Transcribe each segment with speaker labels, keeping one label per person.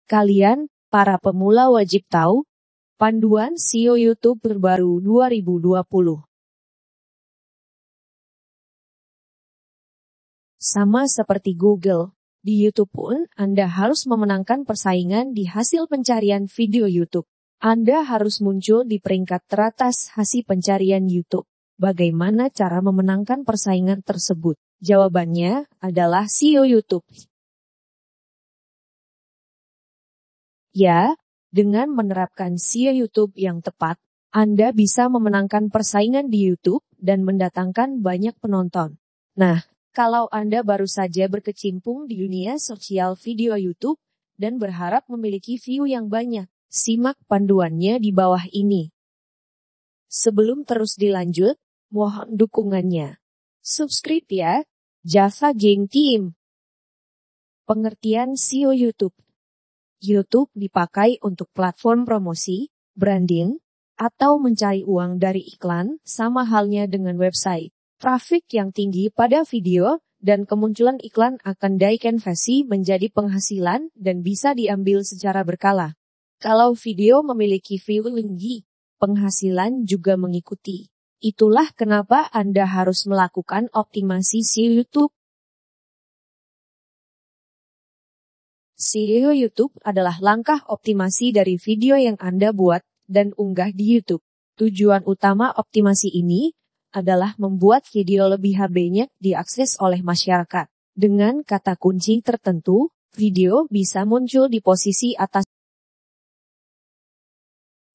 Speaker 1: Kalian, para pemula wajib tahu, panduan SEO YouTube terbaru 2020. Sama seperti Google, di YouTube pun Anda harus memenangkan persaingan di hasil pencarian video YouTube. Anda harus muncul di peringkat teratas hasil pencarian YouTube. Bagaimana cara memenangkan persaingan tersebut? Jawabannya adalah SEO YouTube. Ya, dengan menerapkan SEO YouTube yang tepat, Anda bisa memenangkan persaingan di YouTube dan mendatangkan banyak penonton. Nah, kalau Anda baru saja berkecimpung di dunia sosial video YouTube dan berharap memiliki view yang banyak, simak panduannya di bawah ini. Sebelum terus dilanjut, mohon dukungannya. Subscribe ya, Java Gang Team. Pengertian SEO YouTube. YouTube dipakai untuk platform promosi, branding, atau mencari uang dari iklan, sama halnya dengan website. Trafik yang tinggi pada video dan kemunculan iklan akan dikonversi menjadi penghasilan dan bisa diambil secara berkala. Kalau video memiliki view tinggi, penghasilan juga mengikuti. Itulah kenapa Anda harus melakukan optimasi SEO YouTube. SEO YouTube adalah langkah optimasi dari video yang Anda buat dan unggah di YouTube. Tujuan utama optimasi ini adalah membuat video lebih banyak diakses oleh masyarakat. Dengan kata kunci tertentu, video bisa muncul di posisi atas.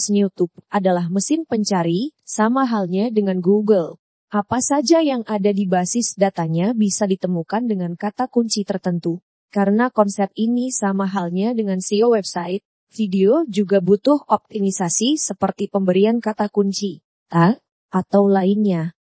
Speaker 1: YouTube adalah mesin pencari, sama halnya dengan Google. Apa saja yang ada di basis datanya bisa ditemukan dengan kata kunci tertentu. Karena konsep ini sama halnya dengan SEO website, video juga butuh optimisasi seperti pemberian kata kunci, tag, atau lainnya.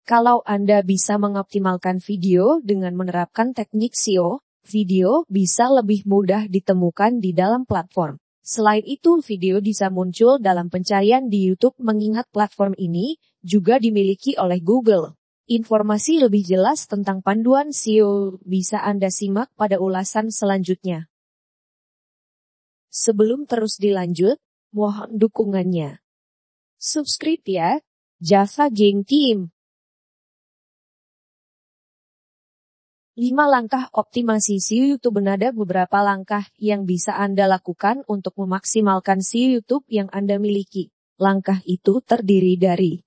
Speaker 1: Kalau Anda bisa mengoptimalkan video dengan menerapkan teknik SEO, video bisa lebih mudah ditemukan di dalam platform. Selain itu, video bisa muncul dalam pencarian di YouTube mengingat platform ini juga dimiliki oleh Google. Informasi lebih jelas tentang panduan SEO bisa Anda simak pada ulasan selanjutnya. Sebelum terus dilanjut, mohon dukungannya. Subscribe ya, Java Gang Team. 5 langkah optimasi SEO YouTube. Ada beberapa langkah yang bisa Anda lakukan untuk memaksimalkan SEO YouTube yang Anda miliki. Langkah itu terdiri dari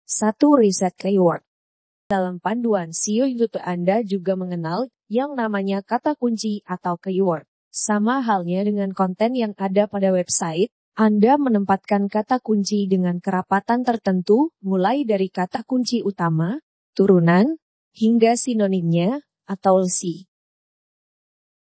Speaker 1: 1. Riset keyword. Dalam panduan SEO YouTube Anda juga mengenal yang namanya kata kunci atau keyword. Sama halnya dengan konten yang ada pada website, Anda menempatkan kata kunci dengan kerapatan tertentu mulai dari kata kunci utama, turunan, hingga sinonimnya atau LC.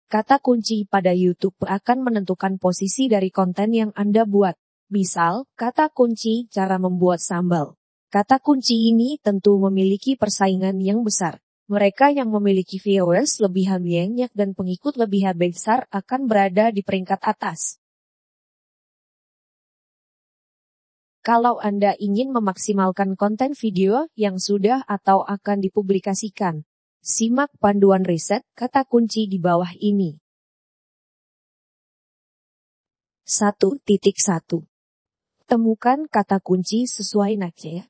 Speaker 1: Kata kunci pada YouTube akan menentukan posisi dari konten yang Anda buat. Misal, kata kunci cara membuat sambal. Kata kunci ini tentu memiliki persaingan yang besar. Mereka yang memiliki viewers lebih banyak dan pengikut lebih besar akan berada di peringkat atas. Kalau Anda ingin memaksimalkan konten video yang sudah atau akan dipublikasikan, simak panduan riset kata kunci di bawah ini. 1.1. Temukan kata kunci sesuai niche.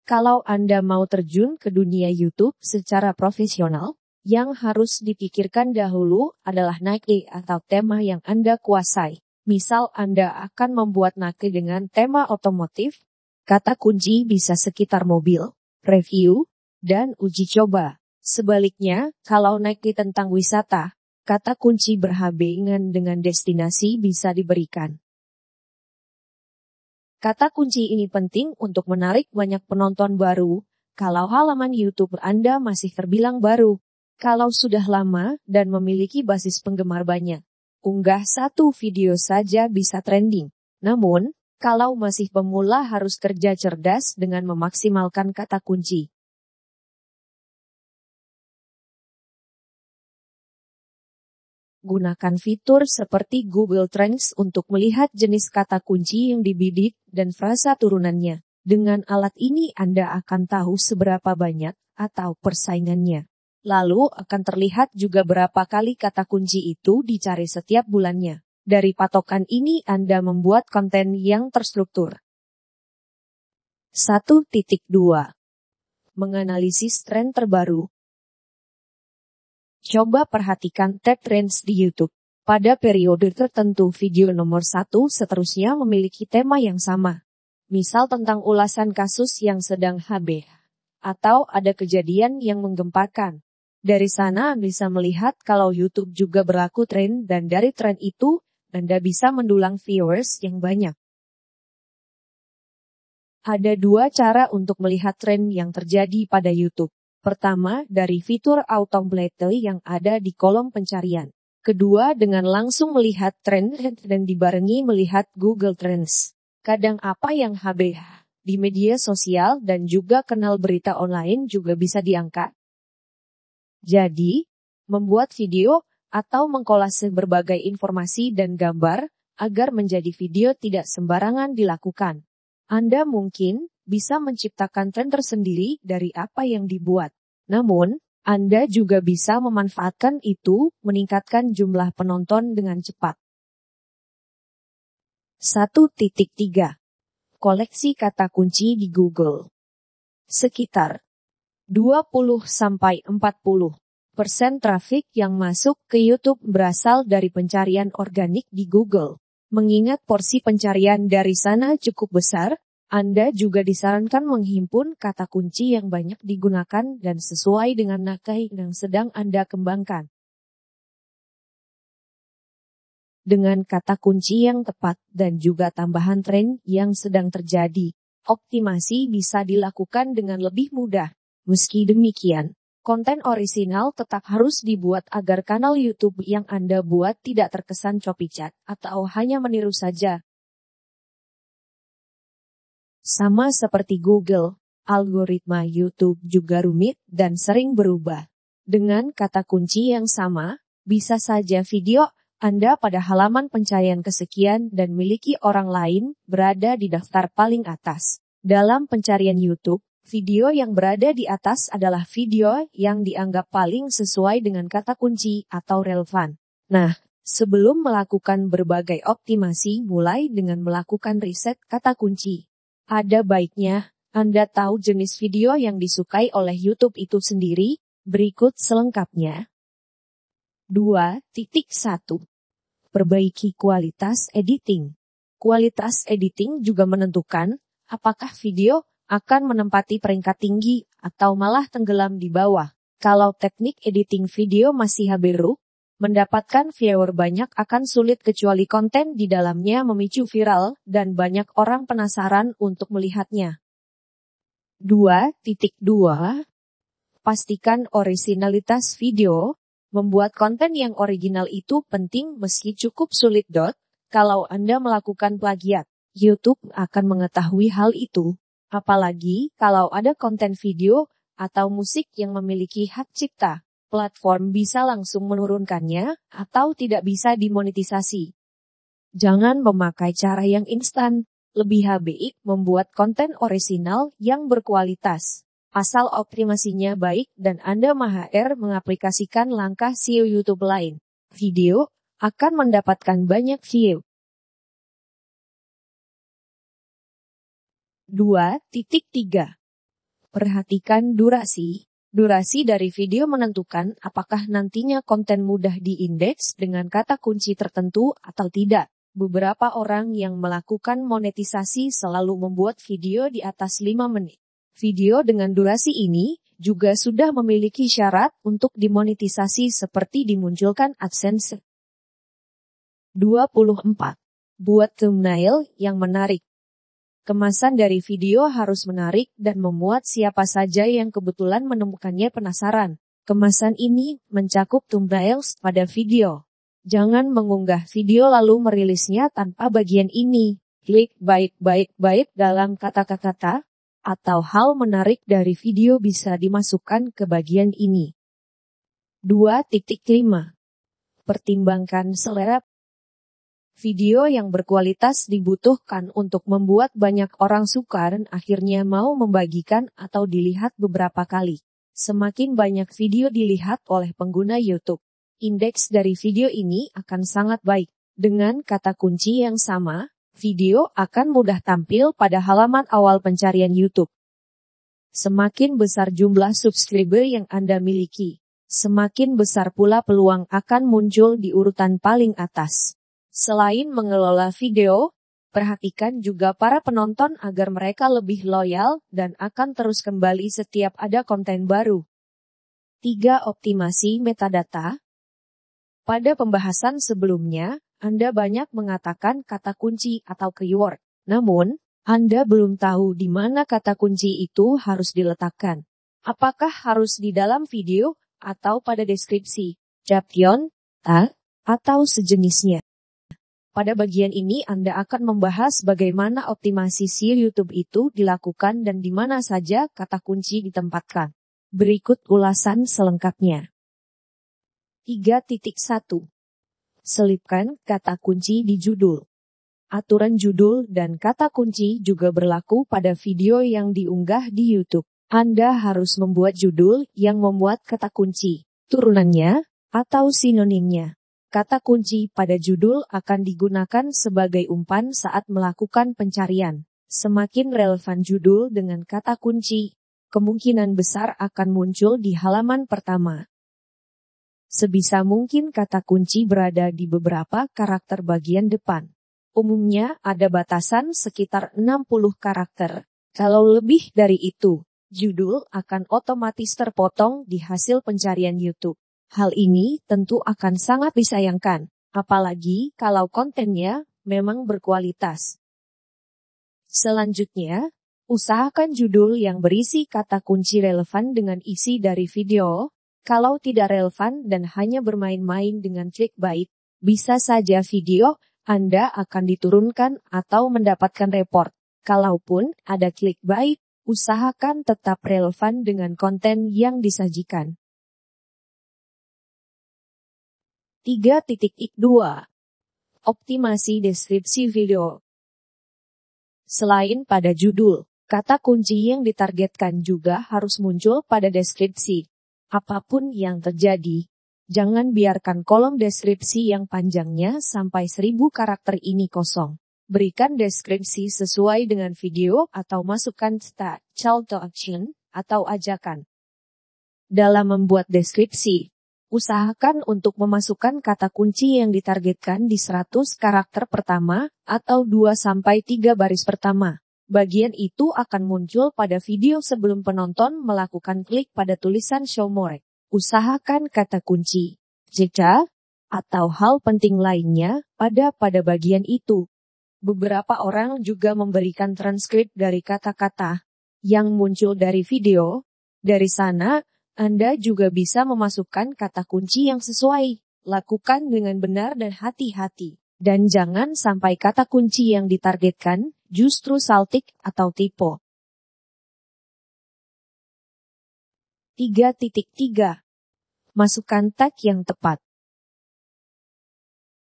Speaker 1: Kalau Anda mau terjun ke dunia YouTube secara profesional, yang harus dipikirkan dahulu adalah niche atau tema yang Anda kuasai. Misal Anda akan membuat niche dengan tema otomotif, kata kunci bisa sekitar mobil, review, dan uji coba. Sebaliknya, kalau niche tentang wisata, kata kunci berhubungan dengan destinasi bisa diberikan. Kata kunci ini penting untuk menarik banyak penonton baru, kalau halaman YouTube Anda masih terbilang baru. Kalau sudah lama dan memiliki basis penggemar banyak, unggah satu video saja bisa trending. Namun, kalau masih pemula harus kerja cerdas dengan memaksimalkan kata kunci. Gunakan fitur seperti Google Trends untuk melihat jenis kata kunci yang dibidik dan frasa turunannya. Dengan alat ini Anda akan tahu seberapa banyak atau persaingannya. Lalu akan terlihat juga berapa kali kata kunci itu dicari setiap bulannya. Dari patokan ini Anda membuat konten yang terstruktur. 1.2. Menganalisis tren terbaru. Coba perhatikan tag trends di YouTube. Pada periode tertentu video nomor 1 seterusnya memiliki tema yang sama. Misal tentang ulasan kasus yang sedang HB. Atau ada kejadian yang menggempakan. Dari sana bisa melihat kalau YouTube juga berlaku tren dan dari tren itu, Anda bisa mendulang viewers yang banyak. Ada dua cara untuk melihat tren yang terjadi pada YouTube. Pertama, dari fitur autocomplete yang ada di kolom pencarian. Kedua, dengan langsung melihat tren dan dibarengi melihat Google Trends. Kadang apa yang HB di media sosial dan juga kanal berita online juga bisa diangkat. Jadi, membuat video atau mengkolase berbagai informasi dan gambar agar menjadi video tidak sembarangan dilakukan. Anda mungkin bisa menciptakan tren tersendiri dari apa yang dibuat. Namun, Anda juga bisa memanfaatkan itu meningkatkan jumlah penonton dengan cepat. 1.3. Koleksi kata kunci di Google. Sekitar 20-40% trafik yang masuk ke YouTube berasal dari pencarian organik di Google. Mengingat porsi pencarian dari sana cukup besar, Anda juga disarankan menghimpun kata kunci yang banyak digunakan dan sesuai dengan nakai yang sedang Anda kembangkan. Dengan kata kunci yang tepat dan juga tambahan tren yang sedang terjadi, optimasi bisa dilakukan dengan lebih mudah. Meski demikian, konten orisinal tetap harus dibuat agar kanal YouTube yang Anda buat tidak terkesan copycat atau hanya meniru saja. Sama seperti Google, algoritma YouTube juga rumit dan sering berubah. Dengan kata kunci yang sama, bisa saja video Anda pada halaman pencarian kesekian dan miliki orang lain berada di daftar paling atas. Dalam pencarian YouTube, video yang berada di atas adalah video yang dianggap paling sesuai dengan kata kunci atau relevan. Nah, sebelum melakukan berbagai optimasi mulai dengan melakukan riset kata kunci. Ada baiknya Anda tahu jenis video yang disukai oleh YouTube itu sendiri, berikut selengkapnya. 2.1. Perbaiki kualitas editing. Kualitas editing juga menentukan apakah video akan menempati peringkat tinggi atau malah tenggelam di bawah. Kalau teknik editing video masih haberu, mendapatkan viewer banyak akan sulit kecuali konten di dalamnya memicu viral dan banyak orang penasaran untuk melihatnya. 2.2. Pastikan originalitas video. Membuat konten yang original itu penting meski cukup sulit. Kalau Anda melakukan plagiat, YouTube akan mengetahui hal itu. Apalagi kalau ada konten video atau musik yang memiliki hak cipta, platform bisa langsung menurunkannya atau tidak bisa dimonetisasi. Jangan memakai cara yang instan, lebih baik membuat konten orisinal yang berkualitas. Asal optimasinya baik dan Anda mahir mengaplikasikan langkah SEO YouTube lain, video akan mendapatkan banyak view. 2.3. Perhatikan durasi. Durasi dari video menentukan apakah nantinya konten mudah diindeks dengan kata kunci tertentu atau tidak. Beberapa orang yang melakukan monetisasi selalu membuat video di atas 5 menit. Video dengan durasi ini juga sudah memiliki syarat untuk dimonetisasi seperti dimunculkan AdSense. 24. Buat thumbnail yang menarik. Kemasan dari video harus menarik dan memuat siapa saja yang kebetulan menemukannya penasaran. Kemasan ini mencakup thumbnails pada video. Jangan mengunggah video lalu merilisnya tanpa bagian ini. Klik baik-baik dalam kata-kata, atau hal menarik dari video bisa dimasukkan ke bagian ini. 2.5. Pertimbangkan selera. Video yang berkualitas dibutuhkan untuk membuat banyak orang suka dan akhirnya mau membagikan atau dilihat beberapa kali. Semakin banyak video dilihat oleh pengguna YouTube, indeks dari video ini akan sangat baik. Dengan kata kunci yang sama, video akan mudah tampil pada halaman awal pencarian YouTube. Semakin besar jumlah subscriber yang Anda miliki, semakin besar pula peluang akan muncul di urutan paling atas. Selain mengelola video, perhatikan juga para penonton agar mereka lebih loyal dan akan terus kembali setiap ada konten baru. 3. Optimasi metadata. Pada pembahasan sebelumnya, Anda banyak mengatakan kata kunci atau keyword. Namun, Anda belum tahu di mana kata kunci itu harus diletakkan. Apakah harus di dalam video atau pada deskripsi, caption, tag, atau sejenisnya? Pada bagian ini Anda akan membahas bagaimana optimasi SEO YouTube itu dilakukan dan di mana saja kata kunci ditempatkan. Berikut ulasan selengkapnya. 3.1. Selipkan kata kunci di judul. Aturan judul dan kata kunci juga berlaku pada video yang diunggah di YouTube. Anda harus membuat judul yang memuat kata kunci, turunannya, atau sinonimnya. Kata kunci pada judul akan digunakan sebagai umpan saat melakukan pencarian. Semakin relevan judul dengan kata kunci, kemungkinan besar akan muncul di halaman pertama. Sebisa mungkin kata kunci berada di beberapa karakter bagian depan. Umumnya ada batasan sekitar 60 karakter. Kalau lebih dari itu, judul akan otomatis terpotong di hasil pencarian YouTube. Hal ini tentu akan sangat disayangkan, apalagi kalau kontennya memang berkualitas. Selanjutnya, usahakan judul yang berisi kata kunci relevan dengan isi dari video. Kalau tidak relevan dan hanya bermain-main dengan clickbait, bisa saja video Anda akan diturunkan atau mendapatkan report. Kalaupun ada clickbait, usahakan tetap relevan dengan konten yang disajikan. 3.2. Optimasi deskripsi video. Selain pada judul, kata kunci yang ditargetkan juga harus muncul pada deskripsi. Apapun yang terjadi, jangan biarkan kolom deskripsi yang panjangnya sampai 1000 karakter ini kosong. Berikan deskripsi sesuai dengan video atau masukkan call to action atau ajakan. Dalam membuat deskripsi, usahakan untuk memasukkan kata kunci yang ditargetkan di 100 karakter pertama atau 2-3 baris pertama. Bagian itu akan muncul pada video sebelum penonton melakukan klik pada tulisan show more. Usahakan kata kunci, jika, atau hal penting lainnya pada bagian itu. Beberapa orang juga memberikan transkrip dari kata-kata yang muncul dari video. Dari sana, Anda juga bisa memasukkan kata kunci yang sesuai. Lakukan dengan benar dan hati-hati. Dan jangan sampai kata kunci yang ditargetkan justru saltik atau typo. 3.3. Masukkan tag yang tepat.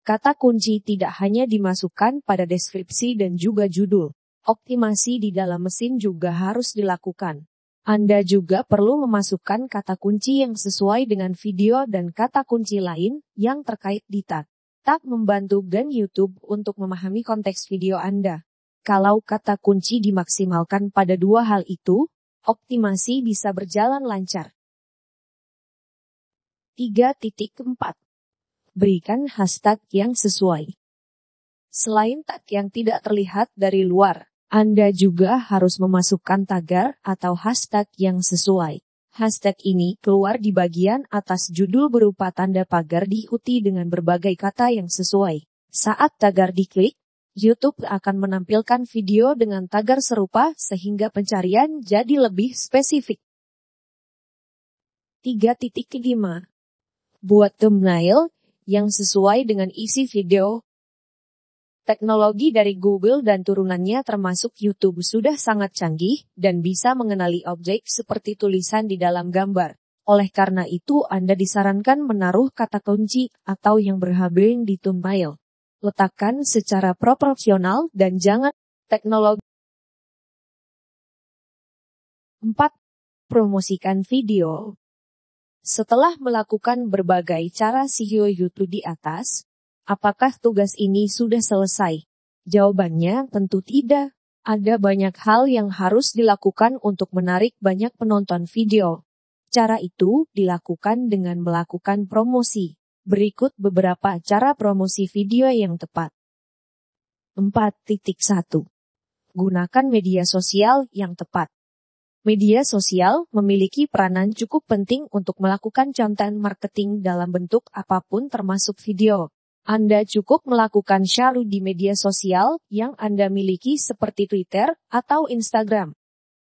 Speaker 1: Kata kunci tidak hanya dimasukkan pada deskripsi dan juga judul. Optimasi di dalam mesin juga harus dilakukan. Anda juga perlu memasukkan kata kunci yang sesuai dengan video dan kata kunci lain yang terkait di tag. Tag membantu YouTube untuk memahami konteks video Anda. Kalau kata kunci dimaksimalkan pada dua hal itu, optimasi bisa berjalan lancar. 3.4. Berikan hashtag yang sesuai. Selain tag yang tidak terlihat dari luar, Anda juga harus memasukkan tagar atau hashtag yang sesuai. Hashtag ini keluar di bagian atas judul berupa tanda pagar diikuti dengan berbagai kata yang sesuai. Saat tagar diklik, YouTube akan menampilkan video dengan tagar serupa sehingga pencarian jadi lebih spesifik. 3.5. Buat thumbnail yang sesuai dengan isi video. Teknologi dari Google dan turunannya termasuk YouTube sudah sangat canggih dan bisa mengenali objek seperti tulisan di dalam gambar. Oleh karena itu Anda disarankan menaruh kata kunci atau yang berhabeng di thumbnail. Letakkan secara proporsional dan jangan teknologi. 4. Promosikan video. Setelah melakukan berbagai cara SEO YouTube di atas, apakah tugas ini sudah selesai? Jawabannya tentu tidak. Ada banyak hal yang harus dilakukan untuk menarik banyak penonton video. Cara itu dilakukan dengan melakukan promosi. Berikut beberapa cara promosi video yang tepat. 4.1. Gunakan media sosial yang tepat. Media sosial memiliki peranan cukup penting untuk melakukan konten marketing dalam bentuk apapun termasuk video. Anda cukup melakukan share di media sosial yang Anda miliki seperti Twitter atau Instagram.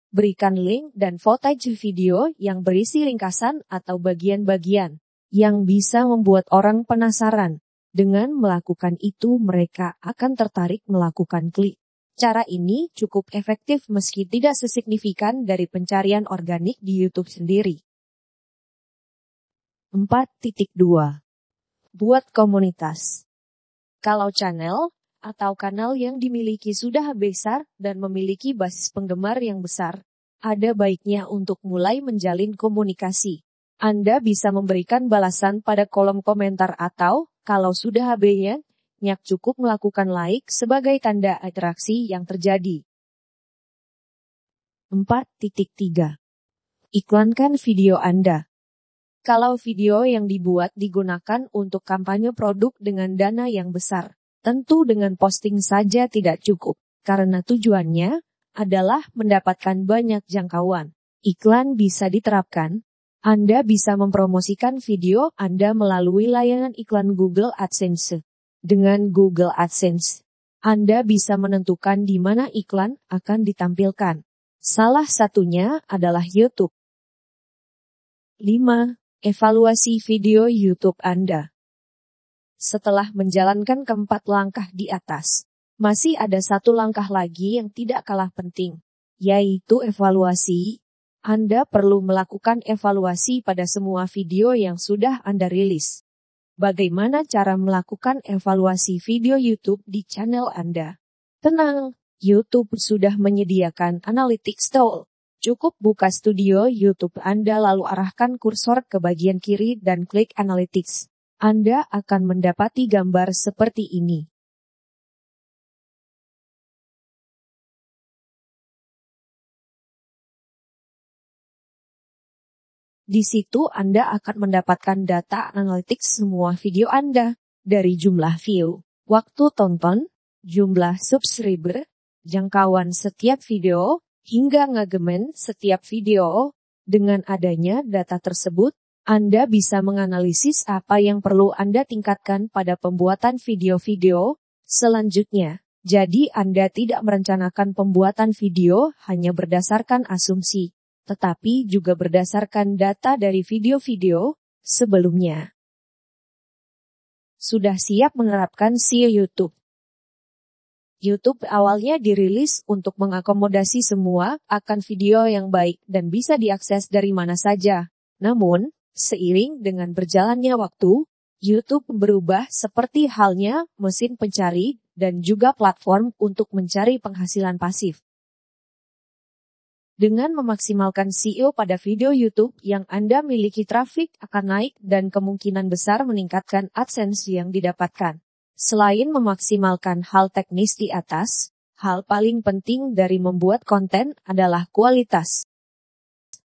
Speaker 1: Berikan link dan footage video yang berisi ringkasan atau bagian-bagian yang bisa membuat orang penasaran. Dengan melakukan itu mereka akan tertarik melakukan klik. Cara ini cukup efektif meski tidak sesignifikan dari pencarian organik di YouTube sendiri. 4.2. Buat komunitas. Kalau channel atau kanal yang dimiliki sudah besar dan memiliki basis penggemar yang besar, ada baiknya untuk mulai menjalin komunikasi. Anda bisa memberikan balasan pada kolom komentar atau, kalau sudah habisnya, cukup melakukan like sebagai tanda interaksi yang terjadi. 4.3. Iklankan video Anda. Kalau video yang dibuat digunakan untuk kampanye produk dengan dana yang besar, tentu dengan posting saja tidak cukup, karena tujuannya adalah mendapatkan banyak jangkauan. Iklan bisa diterapkan. Anda bisa mempromosikan video Anda melalui layanan iklan Google AdSense. Dengan Google AdSense, Anda bisa menentukan di mana iklan akan ditampilkan. Salah satunya adalah YouTube. 5. Evaluasi video YouTube Anda. Setelah menjalankan keempat langkah di atas, masih ada satu langkah lagi yang tidak kalah penting, yaitu evaluasi. Anda perlu melakukan evaluasi pada semua video yang sudah Anda rilis. Bagaimana cara melakukan evaluasi video YouTube di channel Anda? Tenang, YouTube sudah menyediakan analytics tool. Cukup buka studio YouTube Anda lalu arahkan kursor ke bagian kiri dan klik analytics. Anda akan mendapati gambar seperti ini. Di situ Anda akan mendapatkan data analytics semua video Anda, dari jumlah view, waktu tonton, jumlah subscriber, jangkauan setiap video, hingga engagement setiap video. Dengan adanya data tersebut, Anda bisa menganalisis apa yang perlu Anda tingkatkan pada pembuatan video-video selanjutnya. Jadi Anda tidak merencanakan pembuatan video hanya berdasarkan asumsi, tetapi juga berdasarkan data dari video-video sebelumnya. Sudah siap menerapkan SEO YouTube? YouTube awalnya dirilis untuk mengakomodasi semua akan video yang baik dan bisa diakses dari mana saja. Namun, seiring dengan berjalannya waktu, YouTube berubah seperti halnya mesin pencari dan juga platform untuk mencari penghasilan pasif. Dengan memaksimalkan SEO pada video YouTube yang Anda miliki, trafik akan naik dan kemungkinan besar meningkatkan AdSense yang didapatkan. Selain memaksimalkan hal teknis di atas, hal paling penting dari membuat konten adalah kualitas.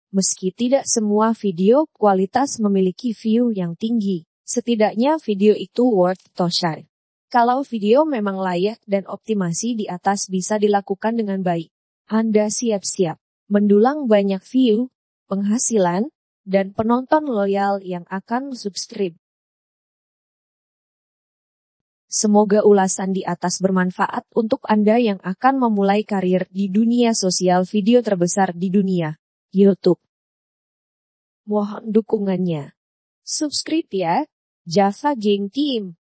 Speaker 1: Meski tidak semua video kualitas memiliki view yang tinggi, setidaknya video itu worth to share. Kalau video memang layak dan optimasi di atas bisa dilakukan dengan baik, Anda siap-siap mendulang banyak view, penghasilan, dan penonton loyal yang akan subscribe. Semoga ulasan di atas bermanfaat untuk Anda yang akan memulai karir di dunia sosial video terbesar di dunia, YouTube. Mohon dukungannya. Subscribe ya, Java Gang Team.